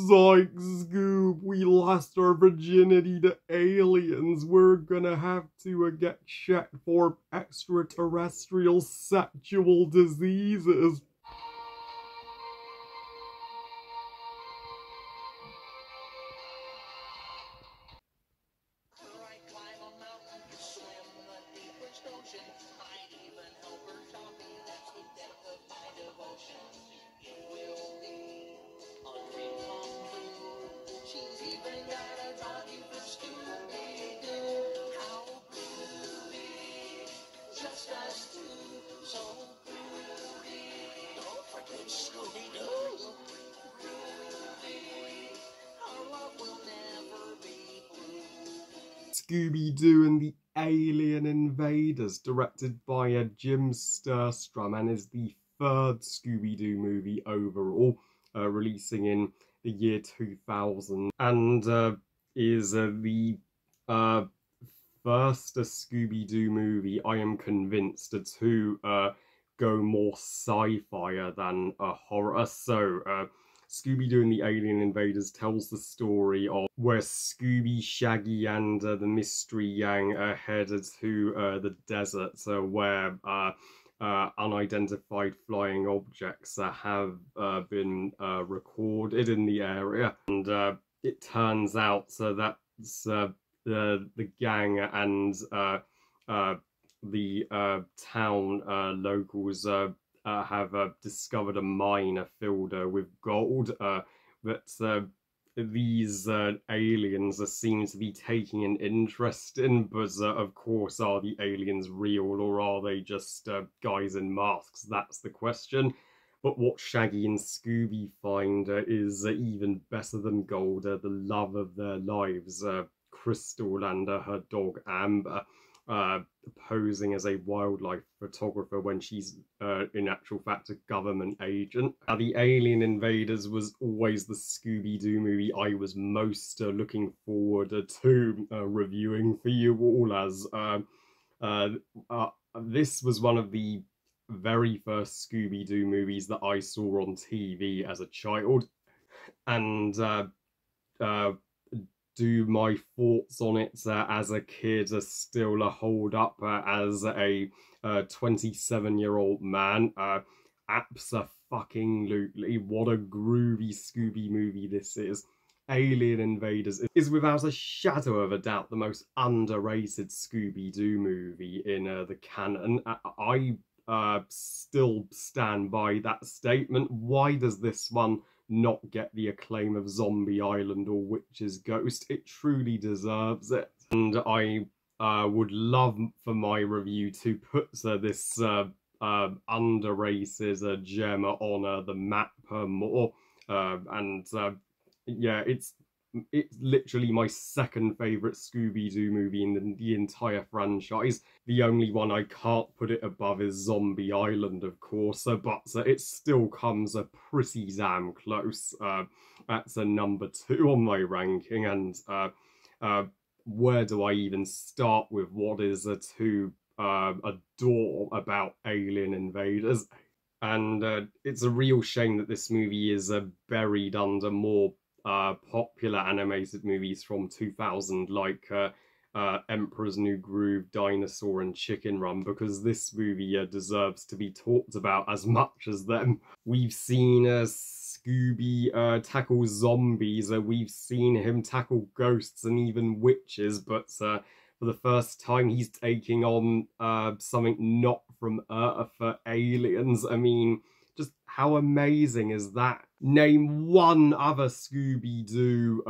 Psych, Scoob, we lost our virginity to aliens. We're gonna have to get checked for extraterrestrial sexual diseases. Scooby-Doo and the Alien Invaders, directed by Jim Sturstrom, and is the third Scooby-Doo movie overall, releasing in the year 2000, and is the first Scooby-Doo movie, I am convinced, to go more sci-fi than a horror. So, Scooby-Doo and the Alien Invaders tells the story of where Scooby, Shaggy, and the Mystery Gang are headed to the desert, where unidentified flying objects have been recorded in the area. And it turns out that's the gang and the town locals have discovered a mine filled with gold that these aliens seem to be taking an interest in, but of course, are the aliens real, or are they just guys in masks? That's the question. But what Shaggy and Scooby find is even better than gold, the love of their lives, Crystal and her dog Amber, posing as a wildlife photographer when she's in actual fact a government agent. The Alien Invaders was always the Scooby-Doo movie I was most looking forward to reviewing for you all, as this was one of the very first Scooby-Doo movies that I saw on TV as a child, and do my thoughts on it as a kid still hold up as a 27-year-old man? Abso-fucking-lutely. What a groovy Scooby movie this is. Alien Invaders is without a shadow of a doubt the most underrated Scooby-Doo movie in the canon. I still stand by that statement. Why does this one not get the acclaim of Zombie Island or Witch's Ghost? It truly deserves it. And I would love for my review to put this underrated gem on the map more. Yeah, it's literally my second favourite Scooby-Doo movie in the entire franchise. The only one I can't put it above is Zombie Island, of course, but it still comes pretty damn close. That's a number 2 on my ranking, and where do I even start with what is to adore about Alien Invaders? And it's a real shame that this movie is buried under more popular animated movies from 2000, like Emperor's New Groove, Dinosaur, and Chicken Run, because this movie deserves to be talked about as much as them. We've seen Scooby tackle zombies, we've seen him tackle ghosts and even witches, but for the first time he's taking on something not from Earth, aliens. I mean, just how amazing is that? Name one other Scooby-Doo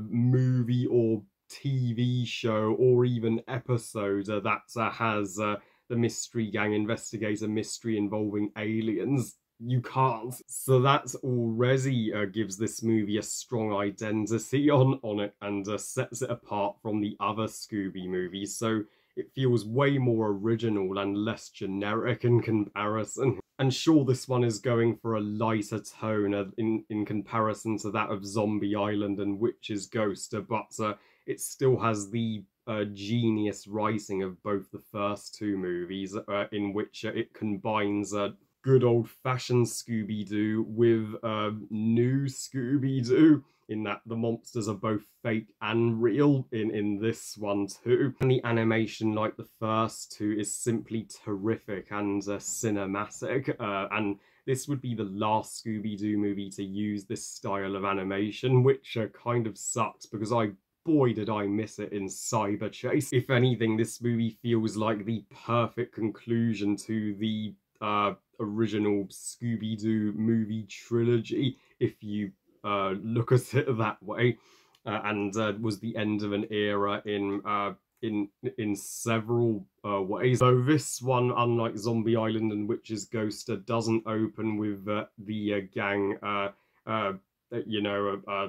movie or TV show or even episode that has the Mystery Gang investigate a mystery involving aliens. You can't. So that already gives this movie a strong identity on it, and sets it apart from the other Scooby movies. So it feels way more original and less generic in comparison. And sure, this one is going for a lighter tone in comparison to that of Zombie Island and Witch's Ghost, but it still has the genius writing of both the first two movies, in which it combines good old-fashioned Scooby-Doo with new Scooby-Doo, in that the monsters are both fake and real in this one too. And the animation, like the first two, is simply terrific and cinematic. And this would be the last Scooby-Doo movie to use this style of animation, which kind of sucks because boy did I miss it in Cyber Chase. If anything, this movie feels like the perfect conclusion to the original Scooby-Doo movie trilogy, if you look at it that way, and was the end of an era in several ways. Though this one, unlike Zombie Island and Witch's Ghost, doesn't open with the gang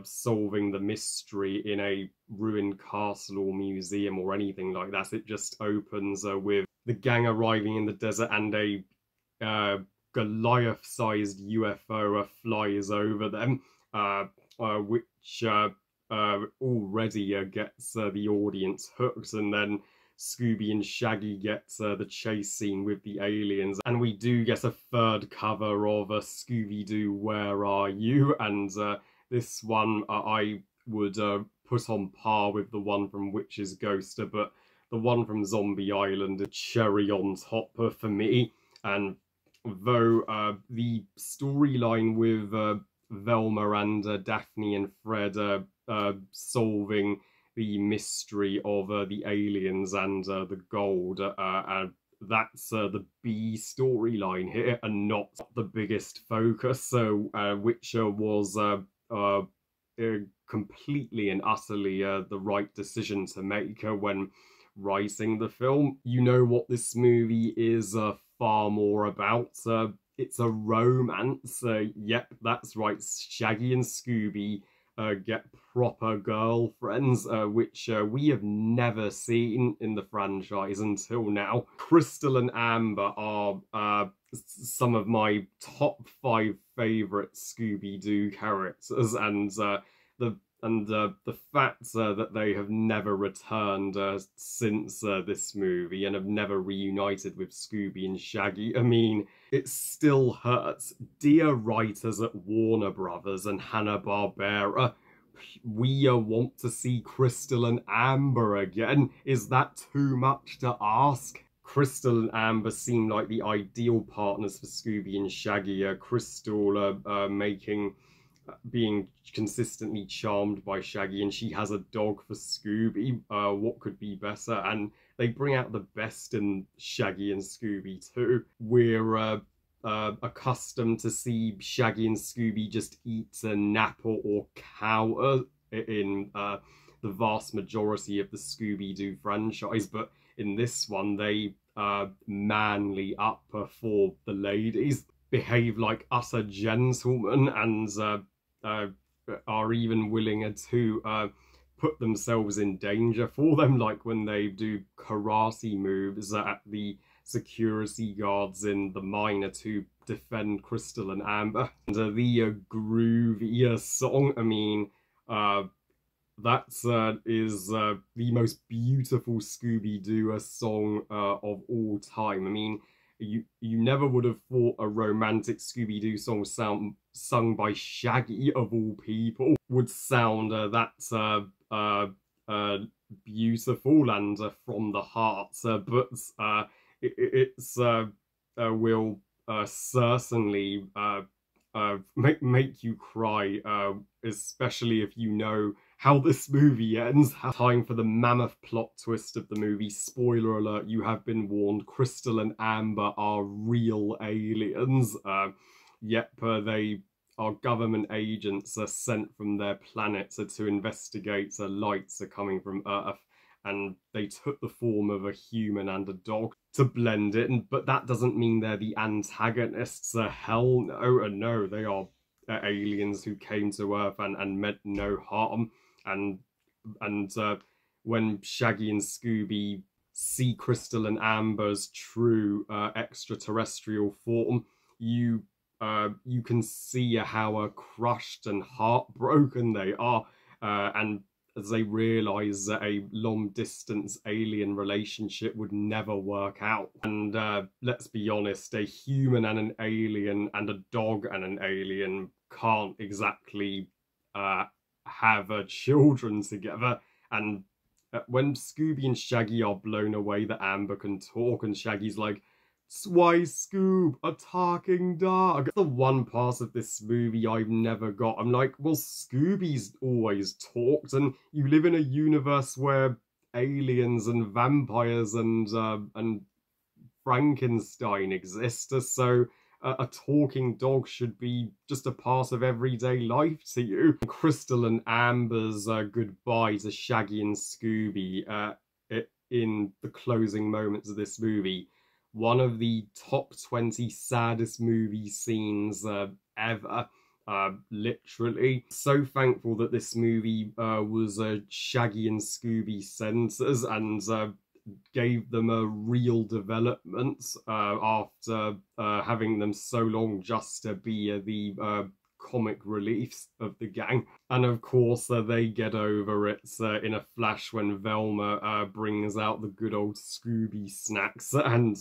solving the mystery in a ruined castle or museum or anything like that. It just opens with the gang arriving in the desert and a Goliath-sized UFO flies over them, which already gets the audience hooked, and then Scooby and Shaggy gets the chase scene with the aliens, and we do get a third cover of Scooby-Doo, Where Are You? And this one I would put on par with the one from Witch's Ghost, but the one from Zombie Island is cherry on top for me. And though the storyline with Velma and Daphne and Fred solving the mystery of the aliens and the gold, that's the B storyline here and not the biggest focus, so which was completely and utterly the right decision to make when writing the film. You know what this movie is far more about. It's a romance. Yep, that's right. Shaggy and Scooby get proper girlfriends, which we have never seen in the franchise until now. Crystal and Amber are some of my top 5 favourite Scooby-Doo characters, and the fact that they have never returned since this movie and have never reunited with Scooby and Shaggy, I mean, it still hurts. Dear writers at Warner Brothers and Hanna-Barbera, we want to see Crystal and Amber again. Is that too much to ask? Crystal and Amber seem like the ideal partners for Scooby and Shaggy. Crystal being consistently charmed by Shaggy, and she has a dog for Scooby. What could be better? And they bring out the best in Shaggy and Scooby too. We're accustomed to see Shaggy and Scooby just eat, nap, or cower in the vast majority of the Scooby-Doo franchise, but in this one they manly up for the ladies, behave like utter gentlemen, and are even willing to put themselves in danger for them, like when they do karate moves at the security guards in the mine to defend Crystal and Amber. And the Groovy song, I mean, that is the most beautiful Scooby-Doo song of all time. I mean, you never would have thought a romantic Scooby-Doo song sung by Shaggy, of all people, would sound that beautiful and from the heart, but it's will certainly make you cry, especially if you know how this movie ends. Time for the mammoth plot twist of the movie. Spoiler alert, you have been warned. Crystal and Amber are real aliens. Yep, they are government agents sent from their planet to investigate lights coming from Earth. And they took the form of a human and a dog to blend it, but that doesn't mean they're the antagonists. Hell no, no, they are aliens who came to Earth and meant no harm. And when Shaggy and Scooby see Crystal and Amber's true extraterrestrial form, you can see how crushed and heartbroken they are, and as they realise that a long-distance alien relationship would never work out. And let's be honest, a human and an alien and a dog and an alien can't exactly have children together. And when Scooby and Shaggy are blown away that Amber can talk, and Shaggy's like, "Why, Scoob, a talking dog?" That's the one part of this movie I've never got. I'm like, well, Scooby's always talked, and you live in a universe where aliens and vampires and Frankenstein exist, so a talking dog should be just a part of everyday life to you. Crystal and Amber's goodbye to Shaggy and Scooby in the closing moments of this movie, one of the top 20 saddest movie scenes ever. Literally. So thankful that this movie was Shaggy and Scooby centers and gave them a real development after having them so long just to be the comic reliefs of the gang. And of course they get over it in a flash when Velma brings out the good old Scooby snacks. And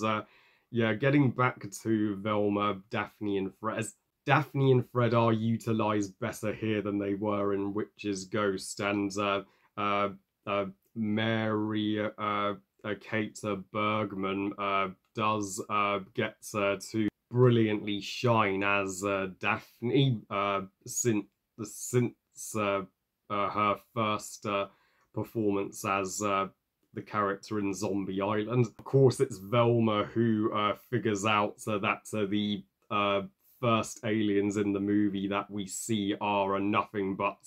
yeah, getting back to Velma, Daphne and Fred. Daphne and Fred are utilised better here than they were in Witch's Ghost, and Mary Kate Bergman does get to brilliantly shine as Daphne since her first performance as the character in Zombie Island. Of course, it's Velma who figures out that the first aliens in the movie that we see are nothing but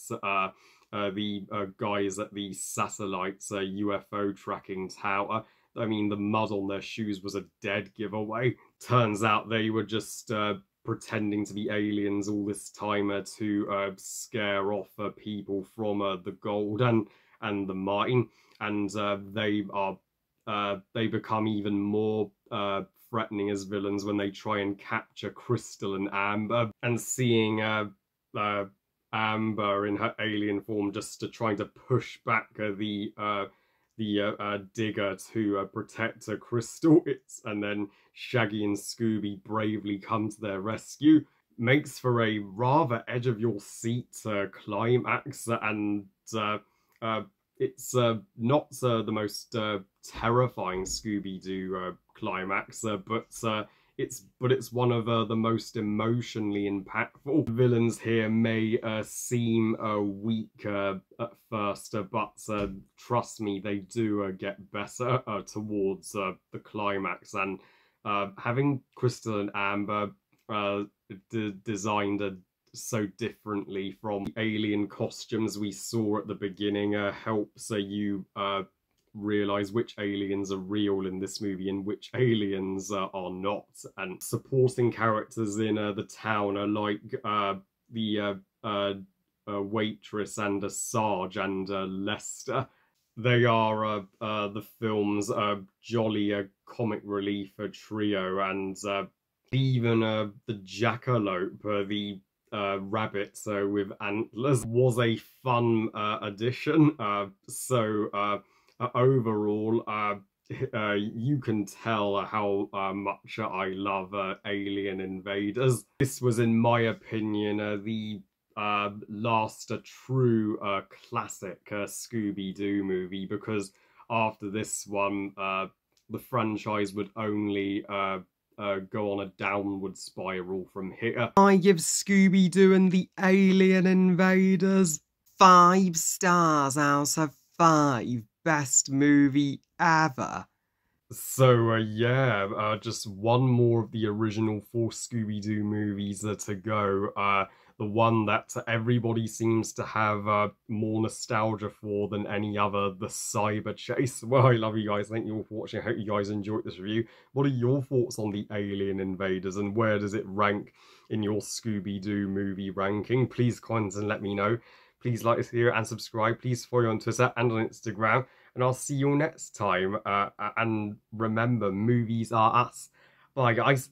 the guys at the satellite's UFO tracking tower. I mean, the mud on their shoes was a dead giveaway. Turns out they were just pretending to be aliens all this time to scare off people from the gold and the mine. And they become even more threatening as villains when they try and capture Crystal and Amber. And seeing Amber in her alien form just to trying to push back the digger to protect Crystal, and then Shaggy and Scooby bravely come to their rescue, makes for a rather edge of your seat climax. And it's not the most terrifying Scooby-Doo climax, but it's one of the most emotionally impactful. The villains here may seem weak at first, but trust me, they do get better towards the climax. And having Crystal and Amber designed so differently from the alien costumes we saw at the beginning helps you realise which aliens are real in this movie and which aliens are not. And supporting characters in the town are like the waitress and Sarge and Lester. They are the film's jolly comic relief trio, and even the jackalope, the rabbit with antlers, was a fun addition. Overall, you can tell how much I love Alien Invaders. This was, in my opinion, the last true classic Scooby-Doo movie, because after this one, the franchise would only go on a downward spiral from here. I give Scooby-Doo and the Alien Invaders 5 stars out of 5. Best movie ever. So yeah, just one more of the original 4 Scooby-Doo movies to go. The one that everybody seems to have more nostalgia for than any other, the Cyber Chase. Well, I love you guys. Thank you all for watching. I hope you guys enjoyed this review. What are your thoughts on the Alien Invaders, and where does it rank in your Scooby-Doo movie ranking? Please comment and let me know. Please like this video and subscribe. Please follow on Twitter and on Instagram. And I'll see you all next time. And remember, movies are us. Bye, guys.